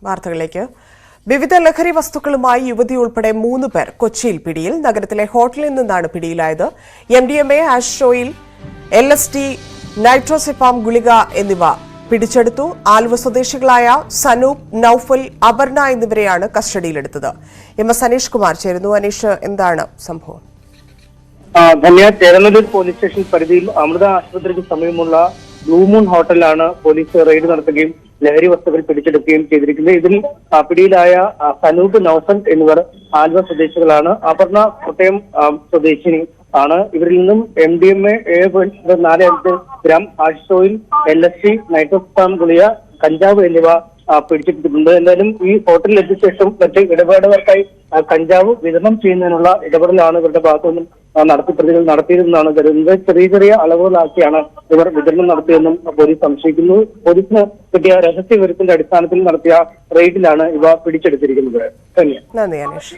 വാർത്തകളിലേക്ക്. വിവിധ ലഹരി വസ്തുക്കളുമായി യുവതി ഉൾപ്പെടെ 3 പേർ കൊച്ചിയിൽ പിടിയിൽ. നഗരത്തിലെ ഹോട്ടലിൽ നിന്നാണ് പിടിയിലായത്. MDMA, ഹാഷിഷ് ഓയിൽ, LSD, നൈട്രോസെപ്പാം ഗുളിക എന്നിവ പിടിച്ചെടുത്തു. ആലുവ സ്വദേശികളായ സനൂപ്, നൌഫൽ, അപർണ എന്നിവരെയാണ് കസ്റ്റഡിയിലെടുത്തത്. MS അനീഷ് കുമാർ ചേരുന്നു. അനീഷ്, എന്താണ് സംഭവം? ചേരനല്ലൂർ പോലീസ് സ്റ്റേഷൻ പരിധിയിൽ അമൃത ആശുപത്രിക്ക് സമീപമുള്ള ബ്ലൂ മൂൺ ഹോട്ടലിലാണ് പോലീസ് റെയ്ഡ് നടത്തുകയും ലഹരി വസ്തുക്കൾ പിടിച്ചെടുക്കുകയും ചെയ്തിരിക്കുന്നത്. ഇതിൽ പിടിയിലായ സനൂപ്, നൌഫൽ എന്നിവർ ആലുവ സ്വദേശികളാണ്. അപർണ കോട്ടയം സ്വദേശിനി ആണ്. ഇവരിൽ നിന്നും MDMA 4.5 gram, hashish oil, LSD, നൈട്രോസെപ്പാം ഗുളിക, കഞ്ചാവ് എന്നിവ പിടിച്ചെടുത്തിട്ടുണ്ട്. എന്തായാലും ഈ ഹോട്ടലിൽ എത്തിയ ശേഷം മറ്റ് ഇടപാടുകാർക്കായി കഞ്ചാവ് വിതരണം ചെയ്യുന്നതിനുള്ള ഇടപെടലാണ് ഇവരുടെ ഭാഗത്തുനിന്നും പ്രതികൾ നടത്തിയതെന്നാണ് കരുതുന്നത്. ചെറിയ അളവുകളാക്കിയാണ് ഇവർ വിതരണം നടത്തിയതെന്നും പോലീസ് സംശയിക്കുന്നു. പോലീസിന് കിട്ടിയ രഹസ്യ വിവരത്തിന്റെ അടിസ്ഥാനത്തിൽ നടത്തിയ റെയ്ഡിലാണ് ഇവ പിടിച്ചെടുത്തിരിക്കുന്നത്. നന്ദി അനീഷ്.